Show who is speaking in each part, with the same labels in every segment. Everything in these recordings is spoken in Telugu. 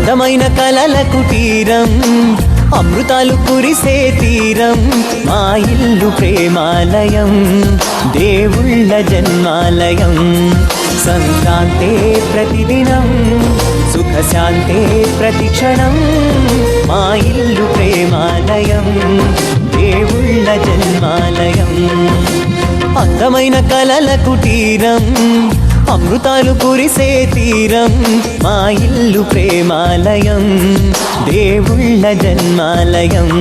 Speaker 1: అందమైన కలల కుటీరం, అమృతాలు కురిసే తీరం, మా ఇల్లు ప్రేమాలయం, దేవుళ్ళ జన్మాలయం. సంక్రాంతే ప్రతిదినం, సుఖశాంతే ప్రతిక్షణం, మా ఇల్లు ప్రేమాలయం, దేవుళ్ళ జన్మాలయం. అందమైన కలల కుటీరం, అమృతాలు కురిసే తీరం, మా ఇల్లు ప్రేమాలయం, దేవుళ్ళ జన్మాలయం.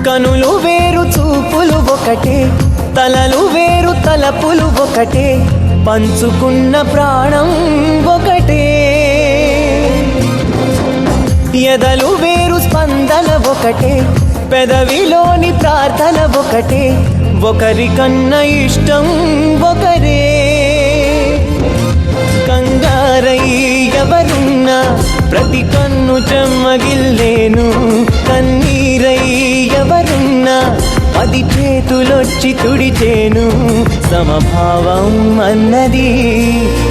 Speaker 1: కనులు వేరు చూపులు ఒకటే, తలలు వేరు తలపులు ఒకటే, పంచుకున్న ప్రాణం ఒకటే. ఎదలు వేరు స్పందన ఒకటే, పెదవిలోని ప్రార్థన ఒకటే, ఒకరికన్నా ఇష్టం ఒకరే. కంగారై ఎవరున్నా ప్రతి కన్ను చెమ్మగిల్లేను, కన్నీరై ఎవరున్నా 10 చేతులొచ్చి తుడిచేను. సమభావం అన్నది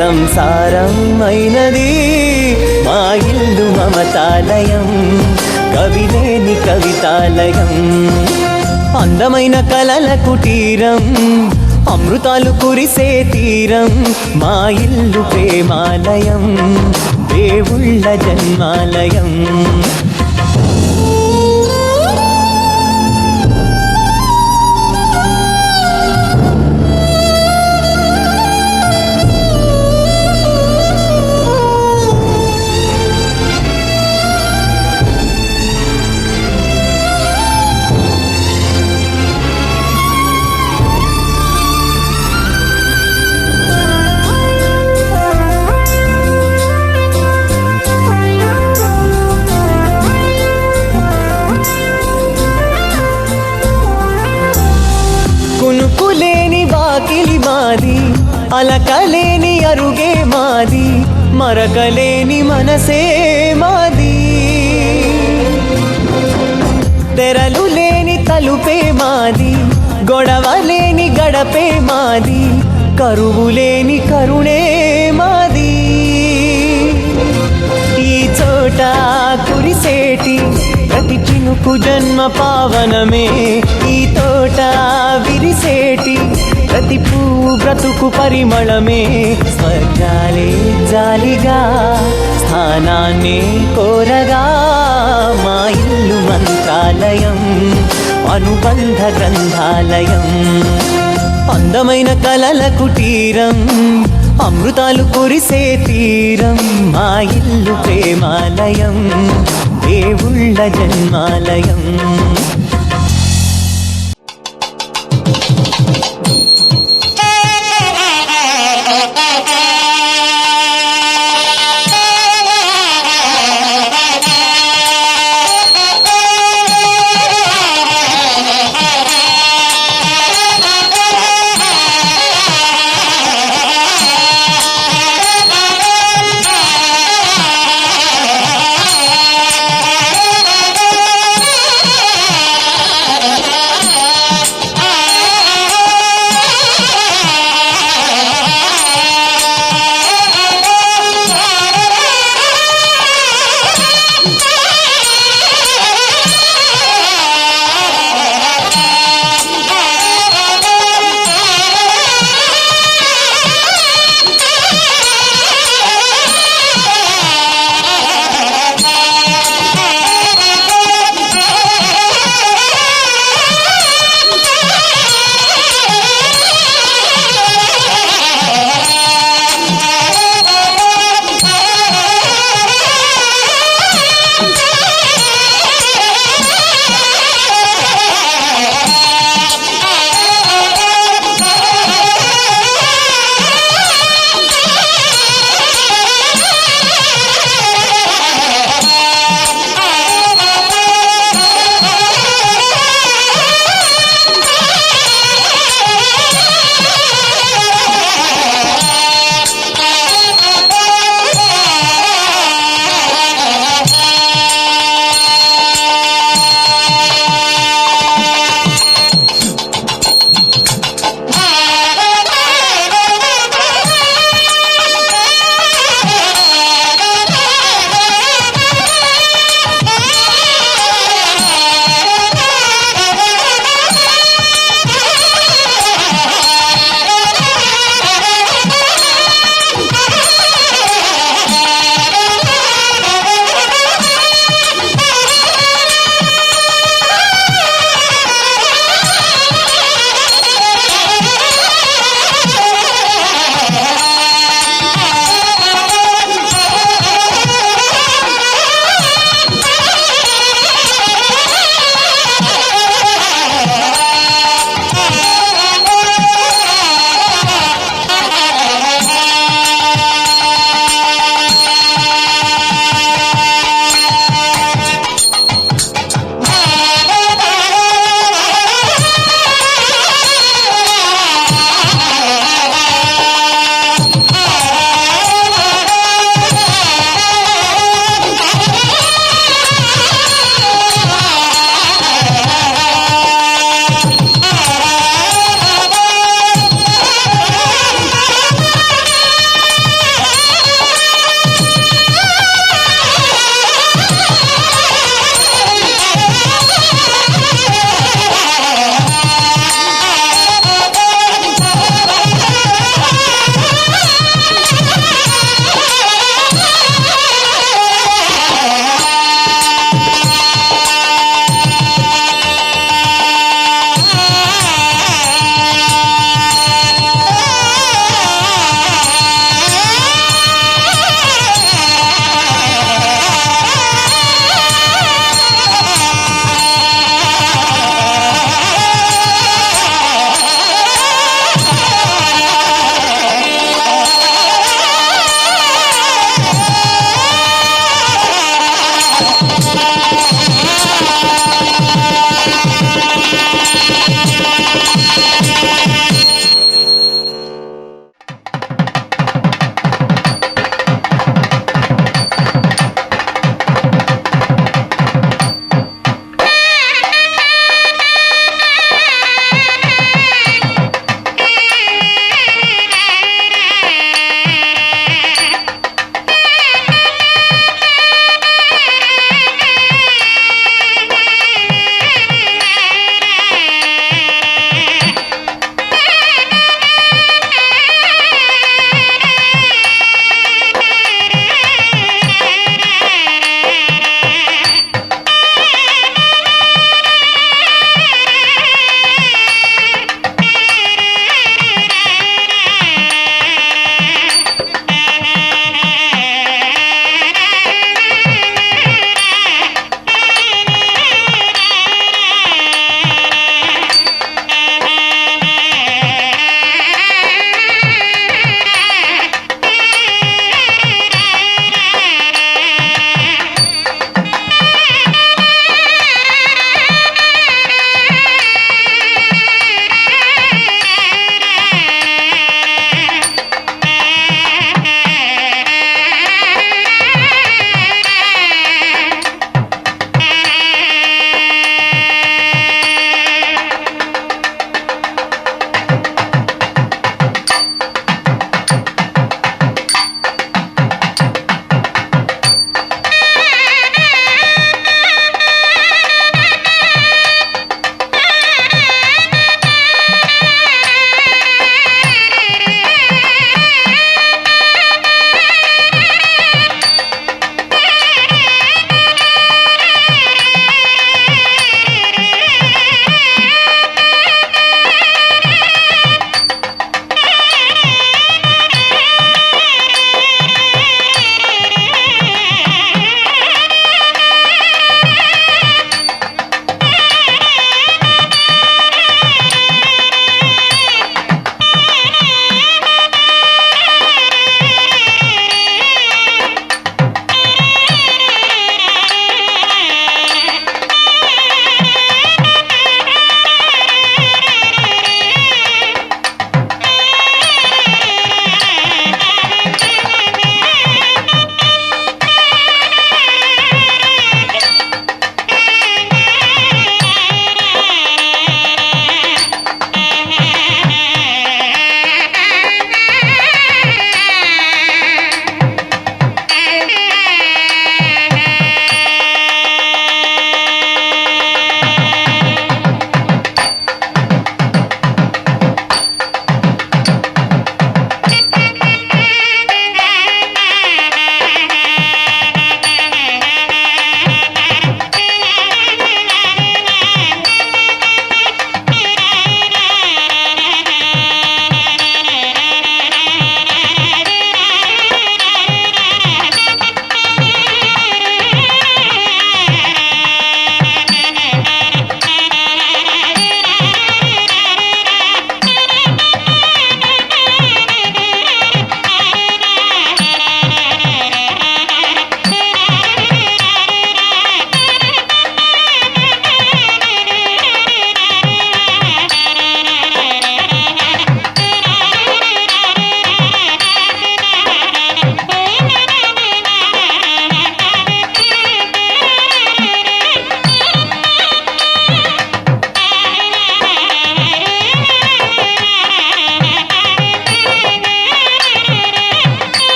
Speaker 1: సంసారం అయినది, మా ఇల్లు మమతాలయం, కవిలేని కవితాలయం. అందమైన కలల కుటీరం, అమృతాలు కురిసే తీరం, మా ఇల్లు ప్రేమాలయం, దేవుళ్ళ జన్మాలయం. కునుకులేని వాకిలి మాది, అలకలేని అరుగే మాది, మరకలేని మనసే మాది. తెరలు లేని తలుపే మాది, గొడవలేని గడపే మాది, కరువు లేని కరుణే మాది. ఈ చోట కురిసేటి ప్రతి చినుకు జన్మ పావనమే, ఈ తోట విరిసేటి ప్రతి పువ్వు బ్రతుకు పరిమళమే. స్వర్గాలే జాలిగా స్థానాన్ని కోరగా, మా ఇల్లు మంత్రాలయం, అనుబంధ గ్రంథాలయం. అందమైన కలల కుటీరం, అమృతాలు కురిసే తీరం, మా ఇల్లు ప్రేమాలయం, దేవుళ్ళ జన్మాలయం.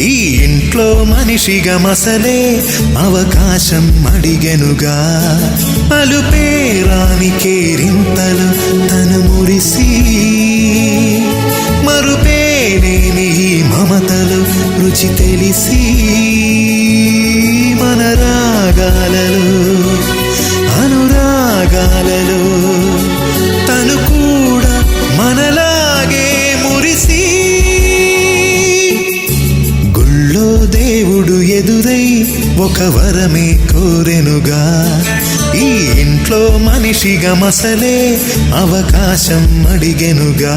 Speaker 2: ఈ ఇంట్లో మనిషిగా మసలే అవకాశం అడిగెనుగా. అలుపేరాని కేరింతలు తను మురిసి, మరుపేలేని ఈ మమతలు రుచి తెలిసి, మన రాగాలలో అనురాగాలలో తను కూడా మనలాగే మురిసి. గుళ్ళో దేవుడు ఎదురై ఒక వరమే కోరెనుగా. ఈ ఇంట్లో మనిషిగా మసలే అవకాశం అడిగెనుగా.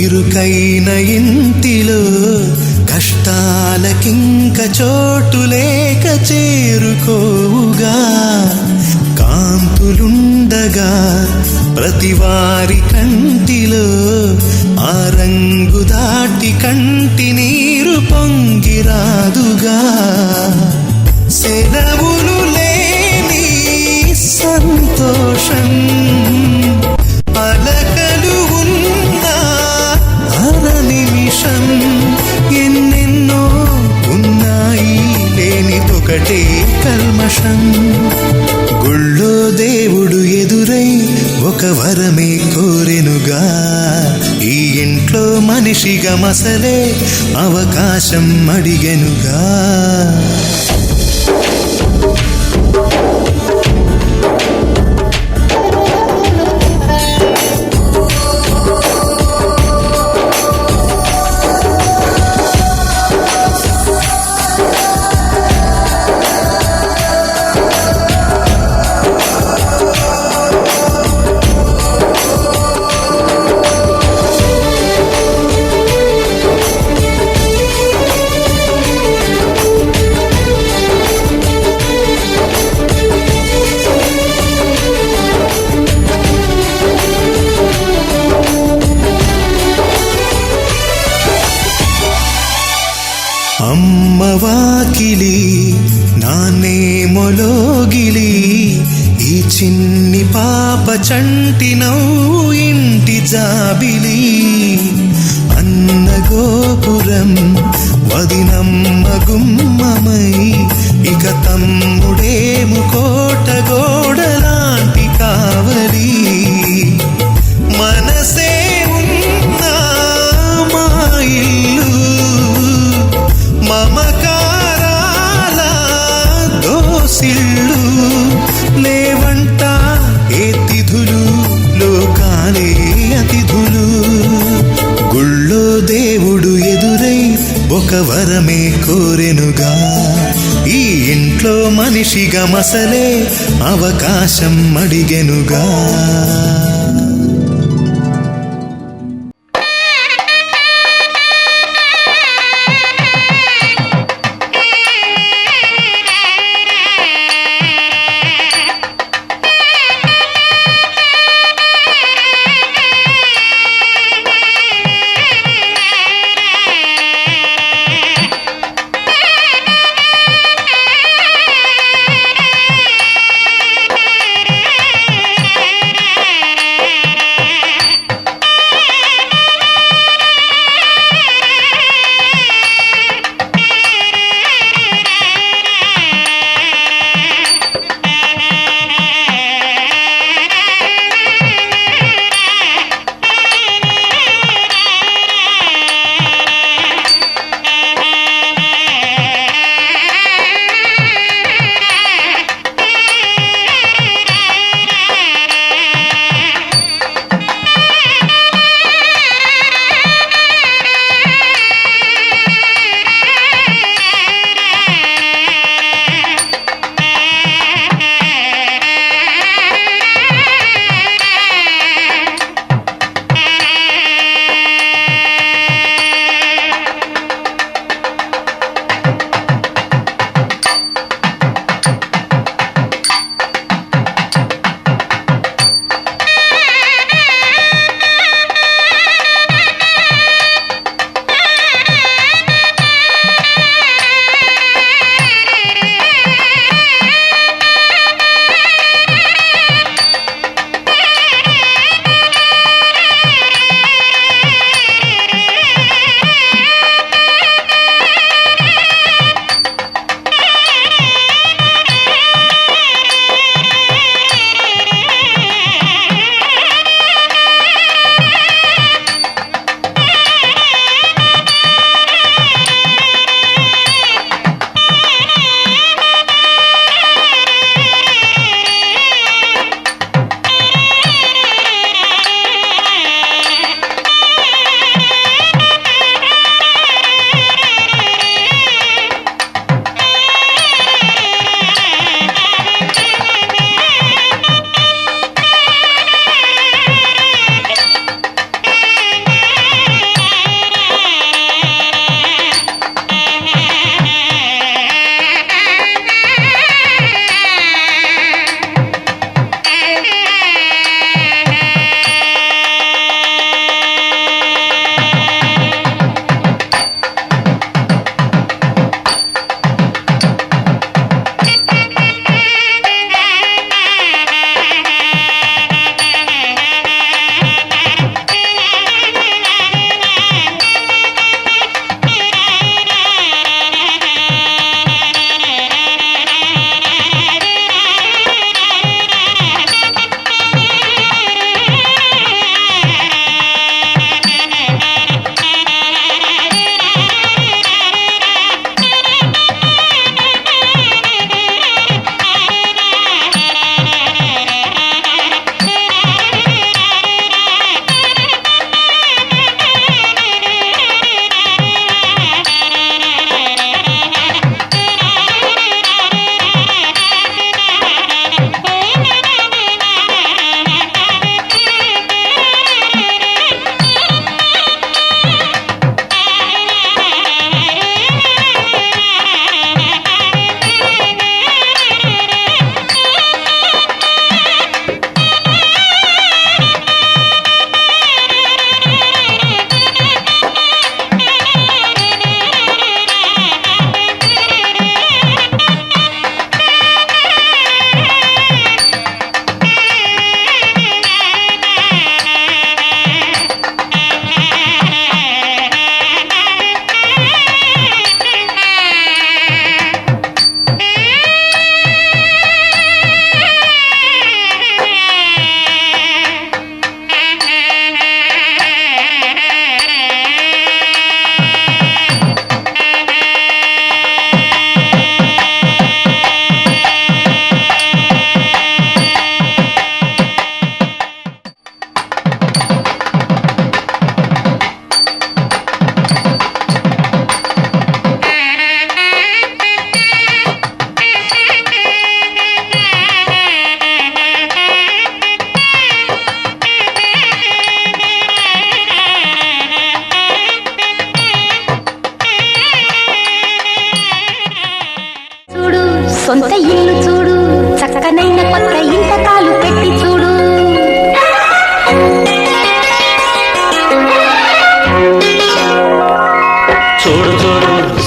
Speaker 2: ఇరుకైన ఇంటిలో కష్టాలకింక చోటు లేక చేరుకోవుగా. కాంతులుండగా ప్రతివారి కంటిలో ఆ రంగు దాటి కంటి నీరు పొంగిరాదుగా. సెలవులు లేని సంతోషం పలకలు ఉన్నా అర నిమిషం, ఎన్నెన్నో ఉన్నాయి లేనిదొకటే కల్మషం. గుళ్ళో దేవుడు ఎదురై ఒక వరమే కోరెనుగా. ఈ ఇంట్లో మనిషిగా మసలే అవకాశం అడిగెనుగా. అమ్మవాకిలి నాన్నేమొలోగిలి, ఈ చిన్ని పాప చంటి నవ్వు ఇంటి జాబిలి. అన్న గోపురం వదినమ్మ గుమ్మమై, ఇక తమ్ముడేము కోట గోడలాంటి కావలి. మనసే ఉన్నా మా ఇల్లు మమకారాల దోసిళ్ళు. లేవంట ఏ తిథులు లోకాలే అతిథులు. గుళ్ళో దేవుడు ఎదురై ఒక వరమే కోరెనుగా. ఈ ఇంట్లో మనిషిగా మసలే అవకాశం అడిగెనుగా.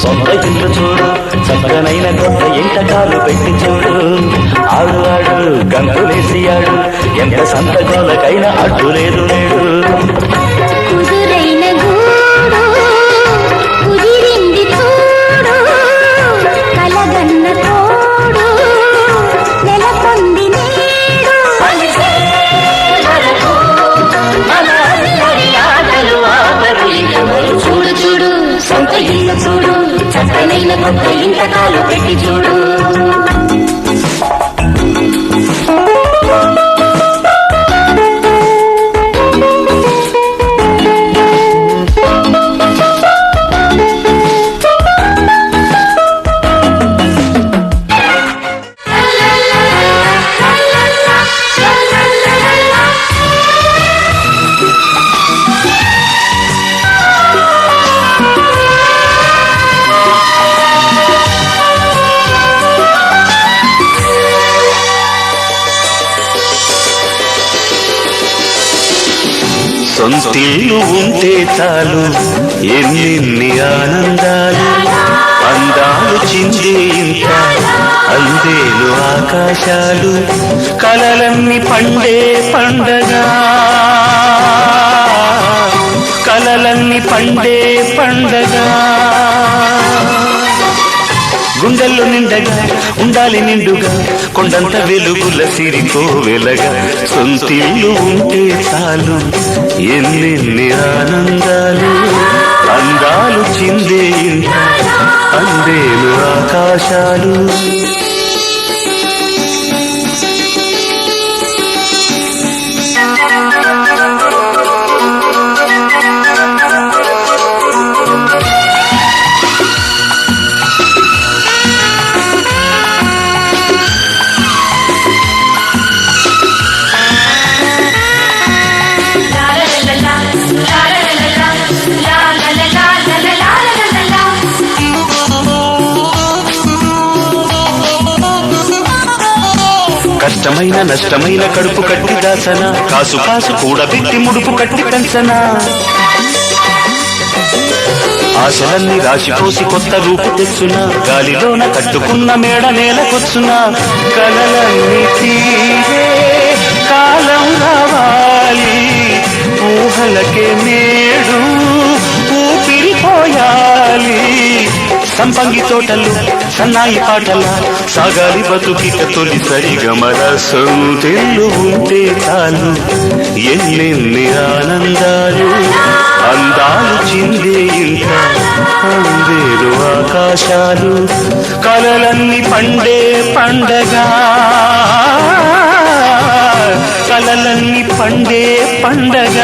Speaker 3: సొంత ఇల్లు చూడు, చక్కనైన కొత్త ఇంట కాలు పెట్టి చూడు. ఆడు ఆడు గంతులేసి ఆడు, ఎంత సంతకాలకైనా అడ్డు లేదు నేడు.
Speaker 4: కుదురైన గూడు కుదిరింది చూడు, కలగన్న తోడు నెలకొంది నేడు. చూడు చూడు సొంత ఇల్లు చూడు, చక్కనైన కొత్త ఇంట కాలు పెట్టి చూడు.
Speaker 3: సొంతిల్లు ఉంటే చాలు ఎన్నెన్ని ఆనందాలు, అందాలు చిందే ఇంత అందేలు ఆకాశాలు. కలలన్నీ పండే పండగ, కలలన్నీ పండే పండగ. గుండెల్లో నిండగా ఉండాలి నిండుగా, కొండంత వెలుగుల సిరికో వెలగా. సొంతిల్లు ఉంటే చాలు ఎన్నెన్ని ఆనందాలు, అందాలు చిందే ఇంత అందేలు ఆకాశాలు. కష్టమైన నష్టమైన కడుపు కట్టి దాసన, కాసు కాసు కూడబెట్టి ముడుపు కట్టి పెంచన. ఆశలన్నీ రాశిపోసి కొత్త రూపు తెచ్చున, గాలిలోన కట్టుకున్న మేడ నేలకొచ్చున. కలలన్నీ తీరే కాలం రావాలి, ఊహలకే నేడు ఊపిరిపోయాలి. సంపంగి తోటలు సన్నాయి పాటల సాగాలి బతుకిక తొలి సరిగమల. సొంతిల్లు ఉంటే చాలు ఎన్నెన్ని ఆనందాలు, అందాలు చిందే ఇంత అందేరు ఆకాశాలు. కలలన్నీ పండే పండగ, కలలన్నీ పండే పండగ.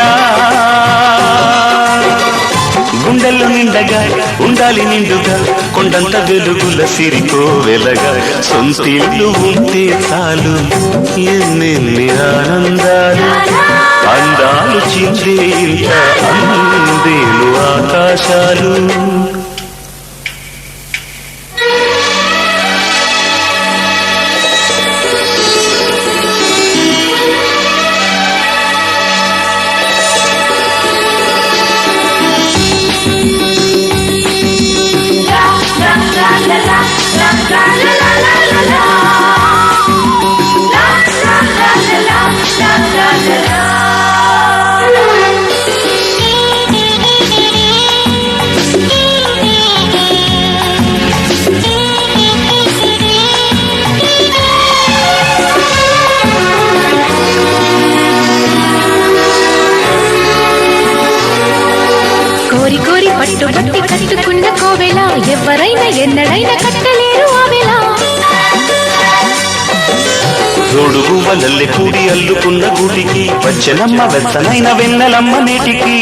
Speaker 3: గుండెల్లో నిండగా ఉండాలి నిండుగా, కొండంత వెలుగుల సిరికో వెలగా. సొంతిల్లు ఉంటే చాలు ఎన్నెన్ని ఆనందాలు, అందాలు చిందే ఇంత అందేలు ఆకాశాలు.
Speaker 4: కోరి కోరి పట్టు పట్టి కట్టుకున్న కోవెల, ఎవరైనా ఎన్నడైనా కట్టలేరు ఆమెల.
Speaker 3: జోడుగు వలల్లె కూడి అల్లుకున్న గూటికి, వచ్చనమ్మ వెచ్చనైన వెన్నెలమ్మ నేటికి.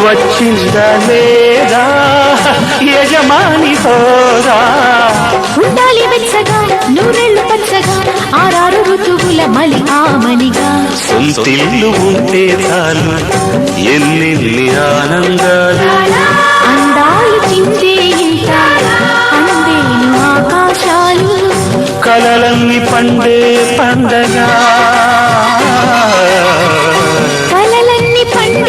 Speaker 3: వచ్చిందా లేదా యజమాని హోదా,
Speaker 4: ఉండాలి వెచ్చగా నూరెళ్ళు పచ్చగా, ఆరారు ఋతువుల మలి ఆమనిగా.
Speaker 3: సొంతిల్లు ఉంటే చాలు ఎన్నెన్ని ఆనందాలు,
Speaker 4: అందాలు చిందే ఇంత అందేను ఆకాశాలు.
Speaker 3: కలలన్నీ పండే పండగ,
Speaker 4: కలలన్నీ పండే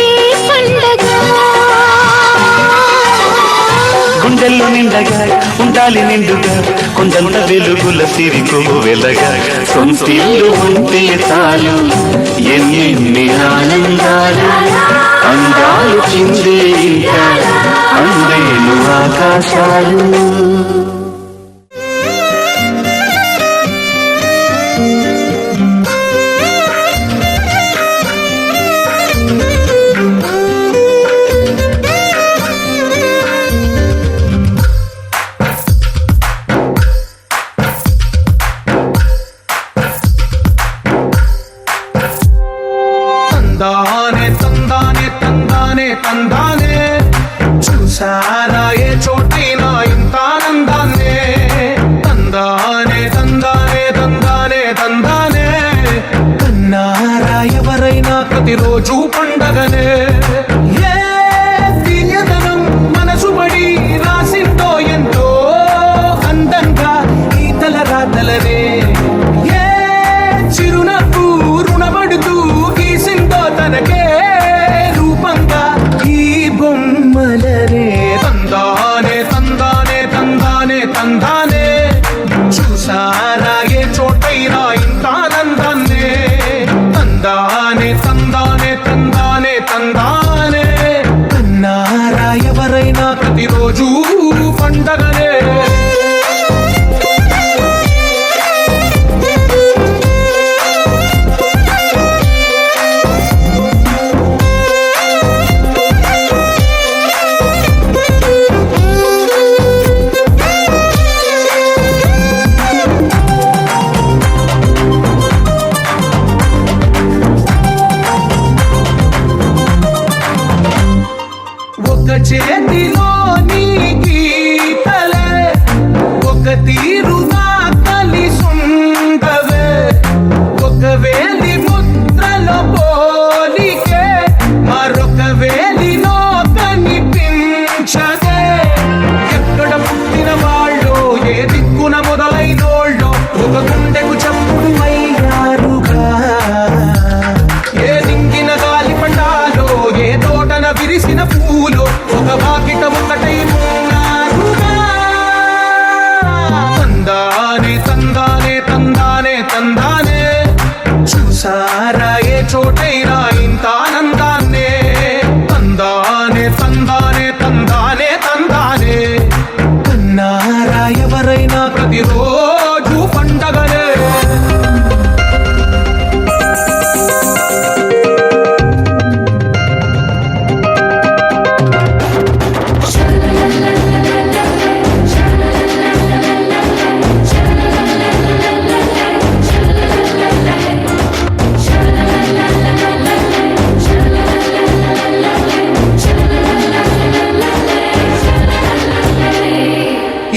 Speaker 3: ఉండాలి నిండుగా కొండంత వెలుగుల సిరికో వెలగా సొంతిల్లు ఉంటే చాలు ఎన్ని ఆనందాలు అందాలు చిందే ఇంకా అందేను ఆకాశాలు.
Speaker 5: తందానే తందానే తందానే తందానే చూసారా ఏ చోటైనా ఇంత ఆనందాన్నే తందానే తందానే తందానే తందానే కన్నారా ఎవరైనా ప్రతిరోజు పండగనే ఏ తీయదనం మనసు పడి రాసిందో ఎంతో అందంగా ఈ తల రాతలనే ఏ చిరునవ్వు రుణపడుతూ గీసిందో తనకే రూపంగా ఈ బొమ్మలనే తందానే తందానే తందానే తందానే చూసారా ఏ చోటైనా ఇంత ఆనందాన్నే తందానే తందానే తందానే తందానే కన్నారా ఎవరైనా ప్రతిరోజు పండగనే. ఒక చేతిలో నీ గీతలే ఒక తీరుగా కలిసుండవే ఒక వేలి ముద్రలో పోలికే మరొక వేలిలో కనిపించదే ఎక్కడ పుట్టిన వాళ్ళో ఏ దిక్కున మొదలైనోళ్ళో ఒక గుండెకు చప్పుడు అయ్యారుగా ఏ దింగిన గాలి పండాలో ఏ తోటన విరిసిన పూలు ఒక వాకిట ఒకటై ఉన్నారుగా తందానే తందానే తందానే తందానే చూసారా ఏ చోటైనా ఇంత ఆనందాన్నే తందానే తందానే తందానే తందానే కన్నారా ఎవరైనా ప్రతిరోజు పండగనే.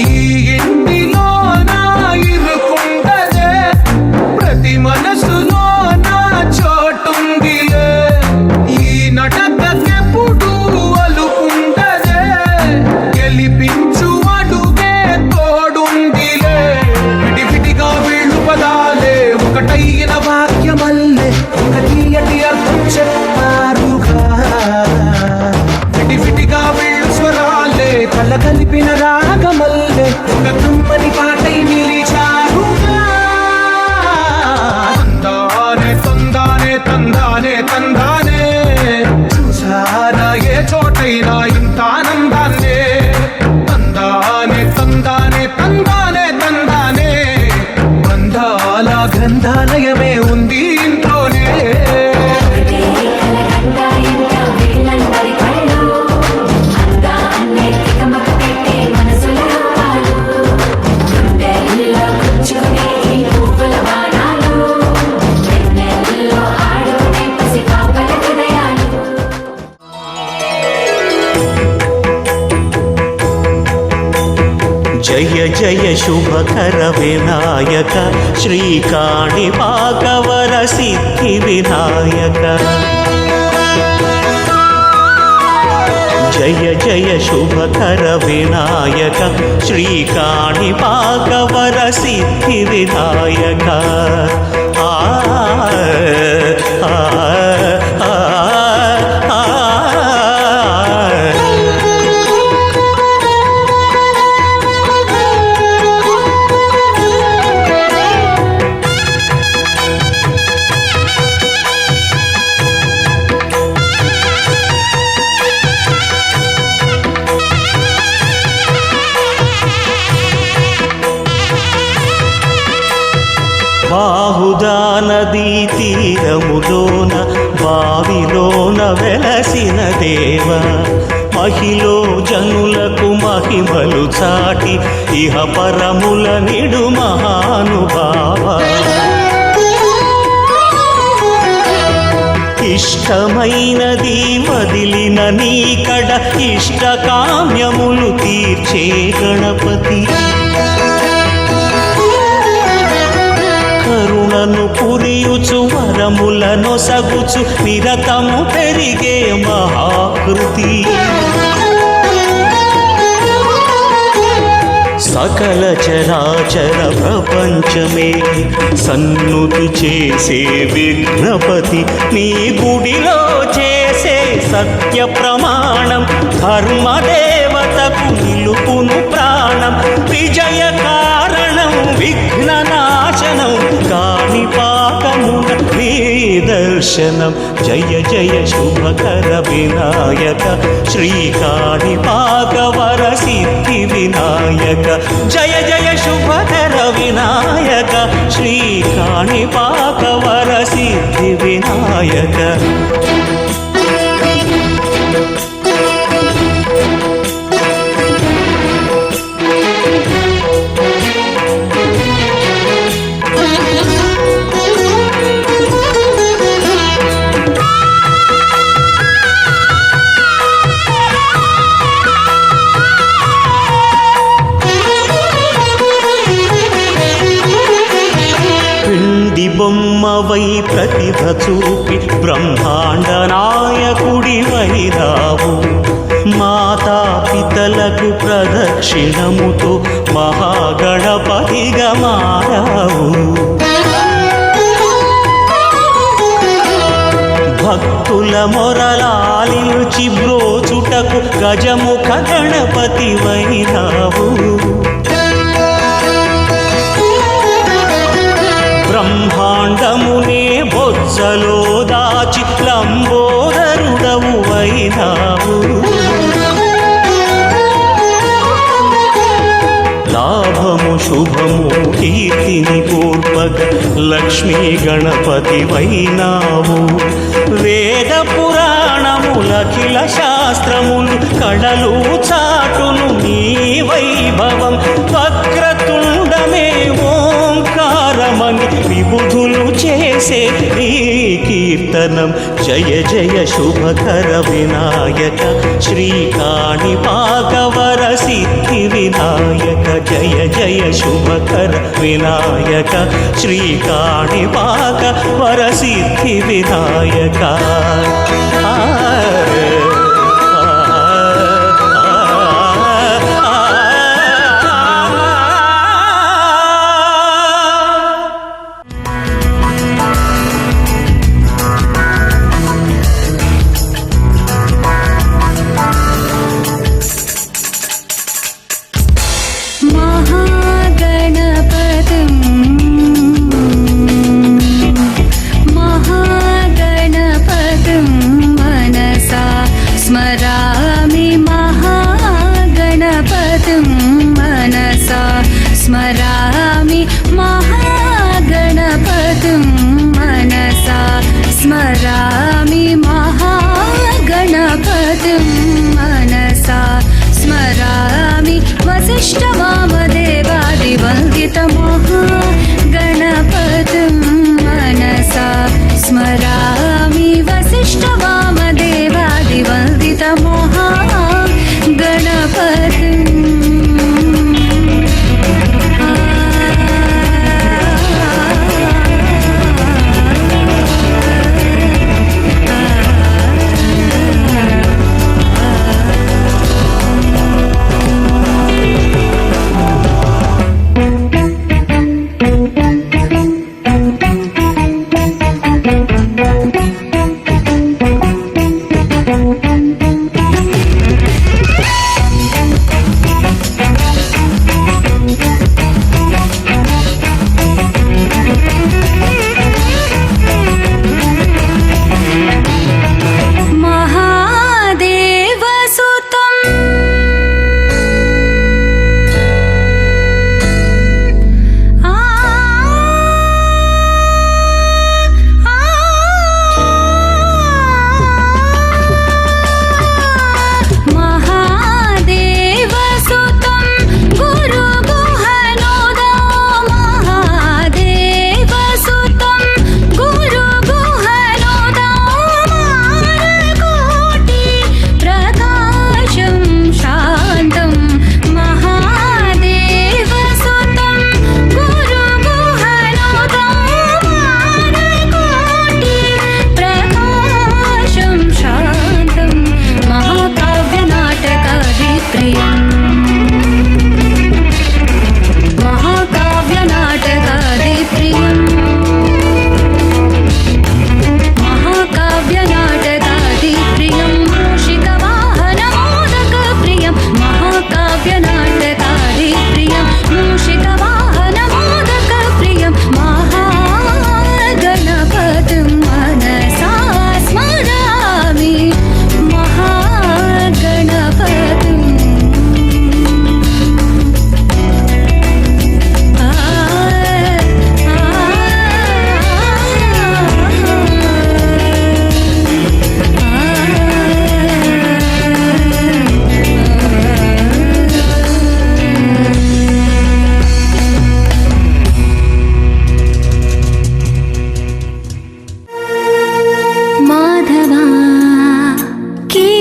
Speaker 5: ఈ ఇంటిలో నా ఇరుకుండదే ప్రతి మనసులో నా చోటుందిలే ఈ నటకెప్పుడు అలుకుండదే గెలిపించు అడుగే తోడుందిలే విడివిడిగా వీళ్ళు పదాలే ఒకటైన వాక్యమల్లే ఒక తీయటి అర్థం చెప్పారుగా విడివిడిగా వీళ్ళు స్వరాలే కల కలిపిన రాగమల్లే ఒక కమ్మని పాటై నిలిచారుగా తందానే తందానే తందానే తందానే చూసారా ఏ చోటైనా ఇంత ఆనందాన్నే తందానే తందానే తందానే తందానే బంధాల గ్రంథాలయమే ఉంది ఇంట్లోనే.
Speaker 1: జయ జయ శుభకర వినాయక శ్రీకాణి పాకవర సిద్ధి వినాయక జయ జయ శుభకర వినాయక శ్రీకాణి పాకవర సిద్ధి వినాయక ఆ మందిరములోన బావిలోన వెలసిన దేవ మహిలో జనులకు మహిమలు చాటి ఇహ పరముల నిడు మహానుభావ ఇష్టమైనది వదిలిన నీకడ ఇష్టకామ్యములు తీర్చే గణపతి కరుణను పురియుచు వరములను సగుచు నిరతము పెరిగే మహాకృతి సకల చరాచర ప్రపంచమే సన్నుతి చేసే విఘ్నపతి నీ గుడిలో చేసే సత్య ప్రమాణం ధర్మదేవతకు నిలుపును ప్రాణం విజయ కారణం విఘ్ననాశనం కాణిపాకమున నీ దర్శనం జయ జయ శుభకర వినాయక శ్రీ కాణిపాక వర సిద్ధి వినాయక జయ జయ శుభకర వినాయక శ్రీ కాణిపాక వర సిద్ధి వినాయక బొమ్మవై ప్రతిభ చూపి బ్రహ్మాండ నాయకుడి వైరావు మాతా పితలకు ప్రదక్షిణముతో మహాగణపతిగా మారావు భక్తుల మొరలాలించి బ్రోచుటకు గజముఖ గణపతి వైరావు బ్రహ్మాండమునే బొజ్జలో దాచి లంబోదరుడవు అయినావు లాభము శుభము కీర్తిని కోర్పగ లక్ష్మీ గణపతి వైనావు వేద పురాణములఖిల శాస్త్రములు కళలు చాటును నీ వైభవం వక్రతుండమే ఓంకారమని విబుధులు చేసే నీ కీర్తనం జయ జయ శుభకర వినాయక శ్రీ కాణిపాక వర సిద్ధి వినాయక జయ జయ శుభకర వినాయక శ్రీ కాణిపాక వర సిద్ధి వినాయక
Speaker 6: स्मरामि महागणपतिं मनसा स्मरामि महागणपतिं मनसा स्मरामि वसिष्ठवामदेवादिवन्दितमहागणपतिं मनसा स्मरामि वसिष्ठवामदेवादिवन्दितमहागणपतिम्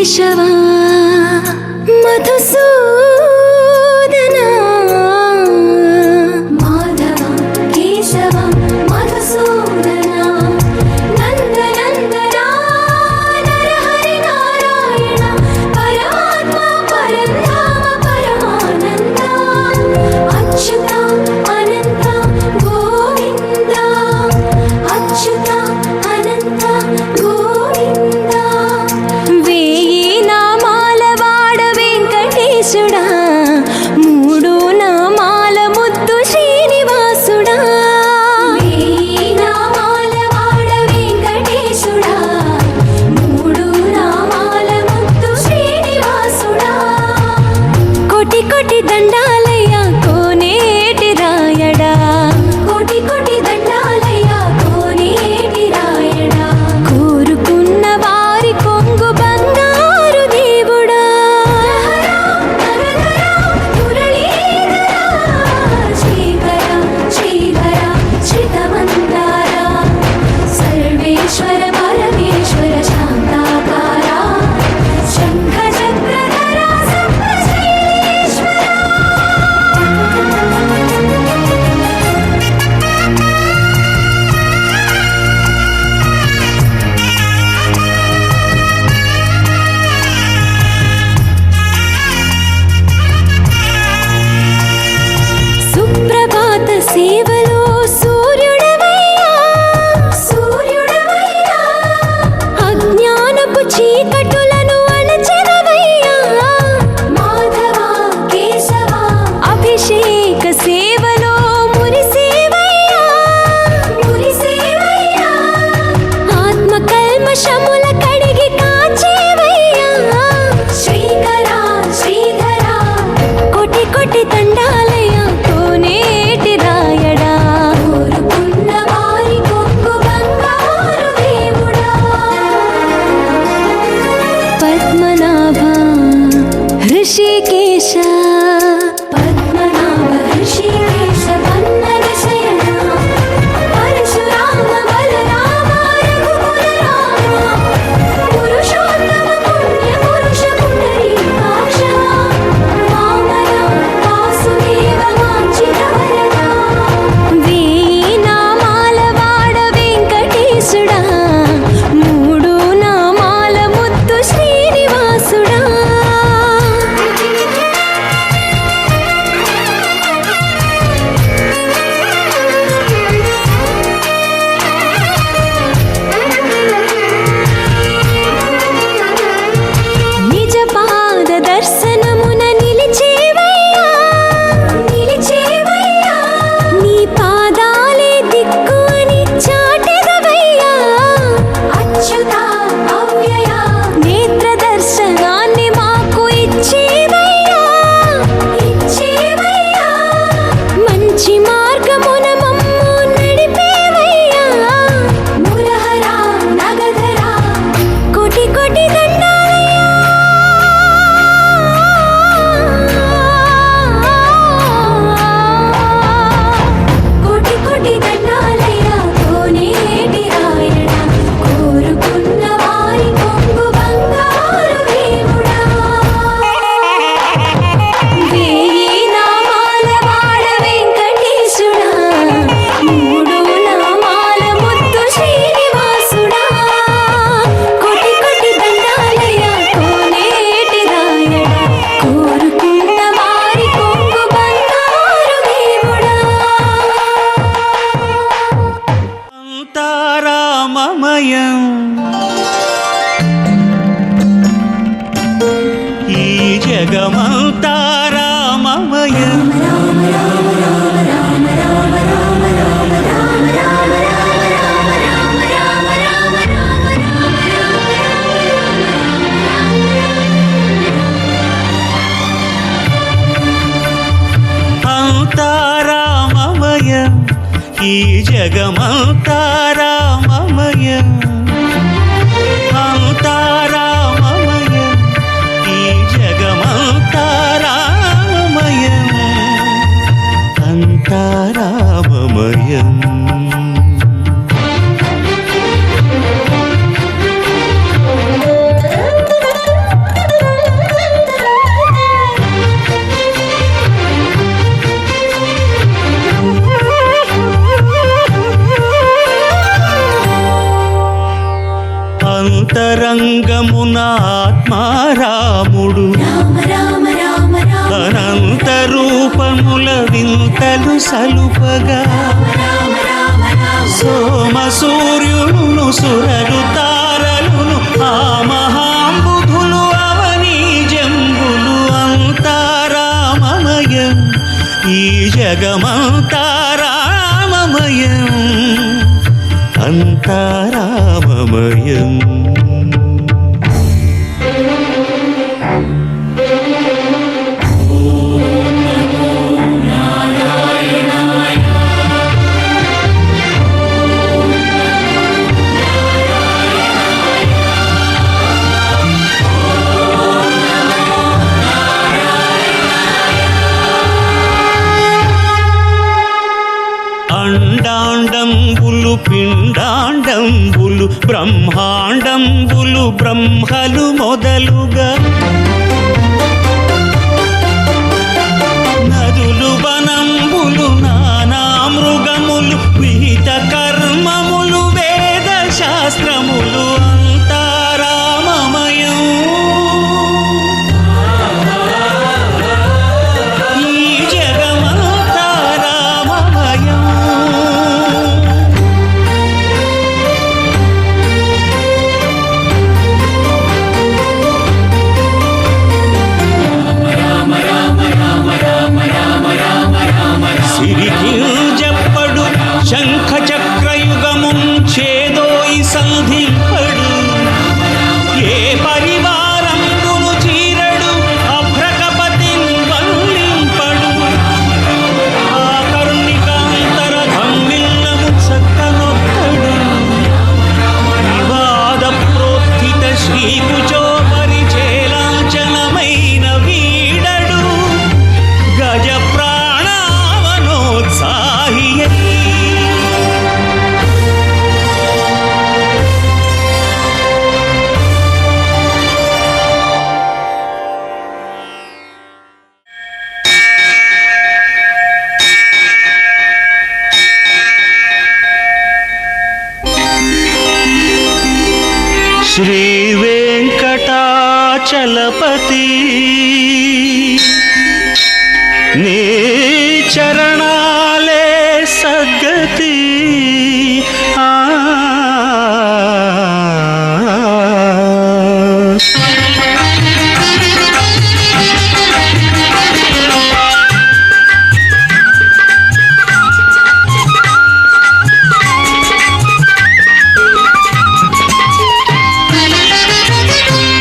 Speaker 6: కేశవా మధుసూదనా మాధవ కేశవ మధుసూదనా నందనందనా నరహరి నారాయణ పరమాత్మ పరంధామ పరమానంద అచ్యుత అనంత గోవింద అచ్యుత అనంత గోవింద వేయి నామాల వాడ వెంకటేశుడా మూడు నామాల ముద్దు శ్రీనివాసుడా వేయి నామాల వాడ వెంకటేశుడా మూడు నామాల ముద్దు శ్రీనివాసుడా కోటి కోటి దండాలయ్యా కోనేటి రాయడా కోటి కోటి దండాలయ్యా కోనేటి రాయడా కోరుకున్న వారి కొంగు బంగారు దేవుడా శ్రీకర శ్రీధర శ్రితమందార సర్వేశ్వర పరమేశ్వర శాంతాకార శంఖ చక్రధర సప్తశ్రీశ్వర సుప్రభాత సేవలో సూర్యుడవయ్యా సూర్యుడవయ్యా అజ్ఞానపు చీకటులను అణచెదవయ్యా మాధవ కేశవ అభిషేక సేవలో మురిసేవయ్యా మురిసేవయ్యా ఆత్మ కల్మషముల కడిగి కాచేవయ్యా శ్రీకర శ్రీధర కోటి కోటి దండాలయ్యా కోనేటి రాయడా కోరుకున్న వారి కొంగు బంగారు దేవుడా పద్మనాభ హృషికేశ పద్మనాభ హృషికేశ పన్నగ శయన పరశురామ బలరామ రఘుకుల రామ పురుషోత్తమ పుణ్య పురుష పుండరీకాక్ష వామన వాసుదేవ వాంఛిత వరద వేయి నామాల వాడ వెంకటేశుడా మూడు నామాల ముద్దు శ్రీనివాసుడా నిజ పాద దర్శనమున నిలిచేవయ్యా నిలిచేవయ్యా నీ పాదాలే దిక్కు అని చాటెదవయ్యా అచ్యుత అవ్యయ నేత్ర దర్శనాన్ని మాకు ఇచ్చేవయ్యా ఇచ్చేవయ్యా మంచి మార్గమున మమ్ము నడిపేవయ్యా మురహర నగధర కోటి కోటి దండాలయ్యా కోటి కోటి దండాలయ్యా కోనేటి రాయడా కోరుకున్న వారి కొంగు బంగారు దేవుడా వేయి నామాల వాడ వెంకటేశుడా మూడు నామాల ముద్దు శ్రీనివాసుడా కోటి కోటి దండాలయ్యా కోనేటి రాయడా కోరుకున్న వారి కొంగు బంగారు దేవుడా
Speaker 1: అంతారామమయం ఈ జగమంతారామమయం అంతారామమయం ఈ జగమంతారామమయం అంతారామమయం ఈ జగమంతారామమయం అంతారామమయం అంతరంగమున ఆత్మారాముడు
Speaker 6: రామ రామ రామ రామ
Speaker 1: అనంత రూపముల వింతలు సలుపగా సోమ సూర్యుడును సురలు తారలును ఆ మహాంబుధులు అవనీ జంబులు అంతారామమయం ఈ జగమంతారామమయం అంతారామమయం. అండాండంబులు పిండాండంబులు బ్రహ్మాండంబులు బ్రహ్మలు మొదలుగా నదులు వనంబులు నానా మృగములు విహిత కర్మములు వేద శాస్త్రములు అంతారామమయం ఈ జగమంతారామమయం. సిరికి జప్పడు శంఖ చక్రయుగము చేదోయి సంధింపడు ఏ పరివారంబును చీరడు అభ్రకపతిన్ వల్లింపడు ఆ కరుణికాంతర ధమ్మిల్లము చక్కనొక్కడు వాద ప్రోత్థిత శ్రీకుచో పరిచేలాంచనమైన వీడడు గజ ప్రాణావనోత్సాహియై శ్రీ వెంకటాచలపతి నీ చరణాలే సద్గతి ఆ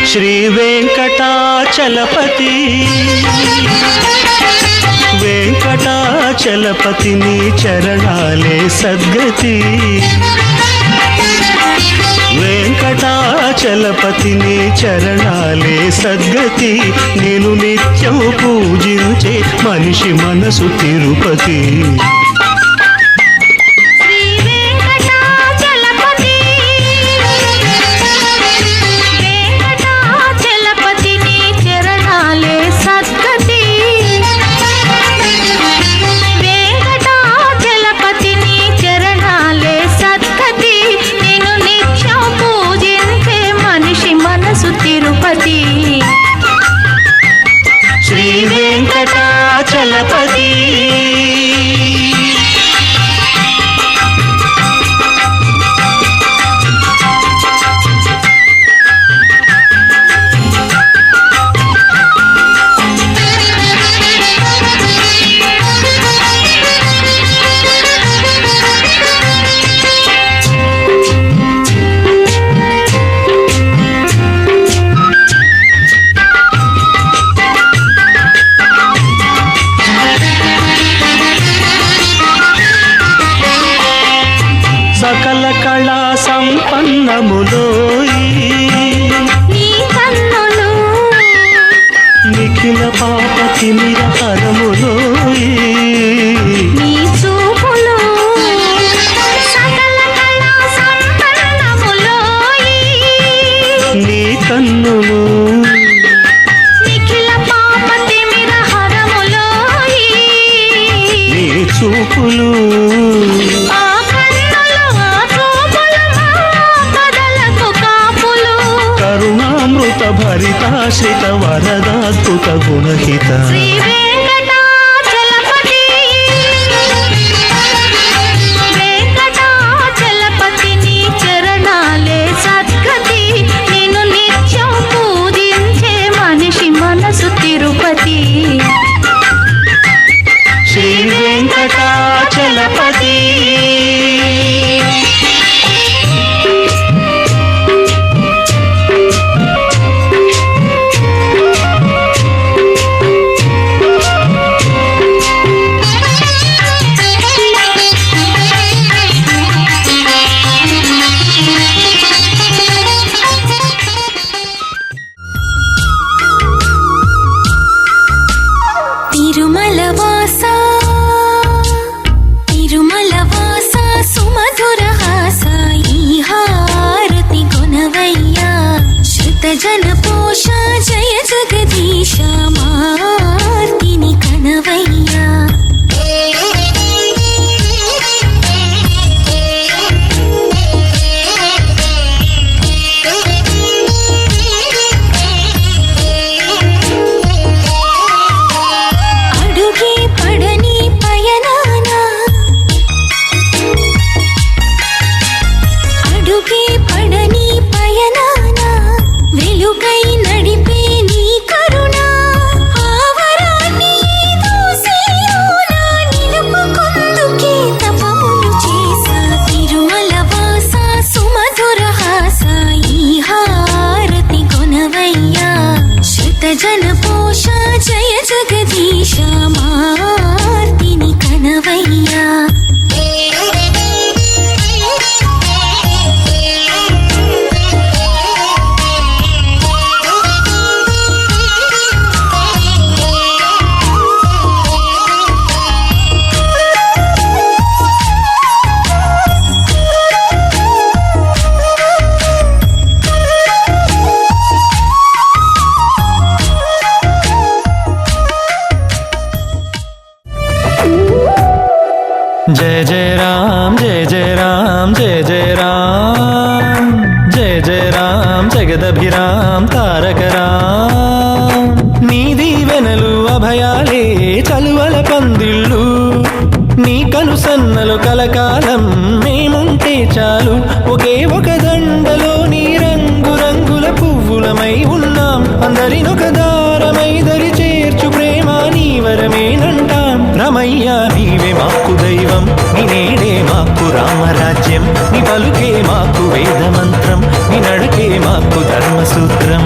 Speaker 1: శ్రీ వెంకటాచలపతి వెంకటాచలపతి నీ చరణాలే సద్గతి వెంకటాచలపతి నీ చరణాలే సద్గతి నేను నిత్యం పూజించే మనిషి మనసు తిరుపతి.
Speaker 6: శ్రీ వెంకటాచలపతి వెంకటాచలపతి నీ చరణాలే సద్గతి వెంకటాచలపతి నీ చరణాలే సద్గతి నేను నిత్యం పూజించే మనిషి మనసు తిరుపతి.
Speaker 1: శ్రీ వెంకటాచలపతి సకల కళా సంపన్నములోయి
Speaker 6: నీ కన్నులు
Speaker 1: నిఖిల పాప తిమిర హరములోయి
Speaker 6: నీ చూపులు సకల కళా సంపన్నములోయి
Speaker 1: నీ కన్నులు
Speaker 6: నిఖిల పాప తిమిర హరములోయి
Speaker 1: నీ చూపులు
Speaker 6: ఆ కన్నులు ఆ చూపులు మా కదలకు కాపులు
Speaker 1: భరితాశ్రిత వరదాద్భుత గుణహిత
Speaker 6: శ్రీ వెంకటాచలపతి వెంకటాచలపతి నీ చరణాలే సద్గతి నిన్ను నిత్యం పూజించే మనిషి మనసు తిరుపతి
Speaker 1: శ్రీ వెంకటాచలపతి
Speaker 6: తిరుమలవాస సుమధురహాస ఈ హారతి గుణవయ్యా శృతజన పోష జయ జగదీశ మార్తిని కణవయ్యా అడుగే పడని పయనాన అడుగే పడని పయనాన వెలుగై నడిపే నీ కరుణ ఆవరాన్ని దూసేలోన నిలుపుకుందుకే తపములు చేసా తిరుమలవాస సుమధురహాస ఈ హారతి కొనవయ్యా శృతజన పోష జయ జగదీశ మార్తిని కణవయ్యా
Speaker 1: जय जय राम जय जय राम जय जय राम जय जय राम जगदभिराम तारक राम నీ దీవెనలు అభయాలే చలువల పందిళ్ళు నీ కనుసన్నలు కలకాలం మేముంటే చాలు ఒకే ఒక దండలో నీ రంగు రంగుల పువ్వులమై ఉన్నాం అందరినొక దారమై దరి చేర్చు ప్రేమ నీ వరమేనంటాం రమయ్య నీవే మాకు దైవం నీ నేడే మాకు రామరాజ్యం నీ పలుకే మాకు వేదమంత్రం నీ నడకే మాకు ధర్మసూత్రం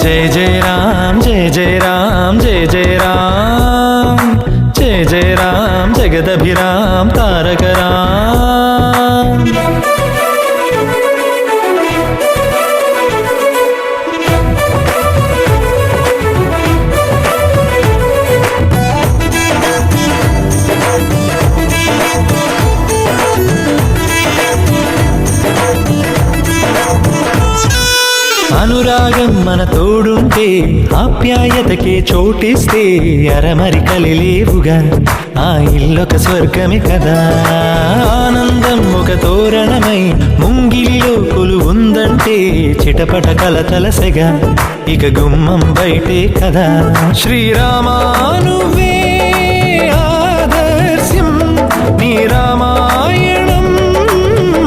Speaker 1: जय जय राम जय जय राम जय जय राम जय जय राम जगदभिराम तारक राम అనురాగం మన తోడుంటే ఆప్యాయతకే చోటిస్తే అరమరికలి లేవుగా ఆ ఇల్లొక స్వర్గమే కదా ఆనందం ఒక తోరణమై ముంగిలిలో కొలువుందంటే చిటపట కలతలసెగా ఇక గుమ్మం బయటే కదా శ్రీరామా నువ్వే ఆదర్శం నీ రామాయణం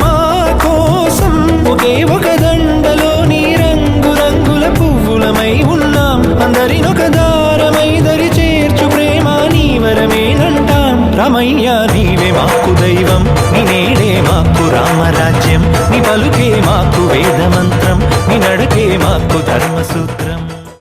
Speaker 1: మా కోసం ఒకే ఒక దండలో నీ రంగు రంగుల పువ్వులమై ఉన్నాం అందరినొక దారమై దరి చేర్చు ప్రేమ నీ వరమేనంటాం రమయ్య నీవే మాకు దైవం నీ నేడే మాకు రామరాజ్యం నీ పలుకే మాకు వేదమంత్రం నీ నడకే మాకు ధర్మసూత్రం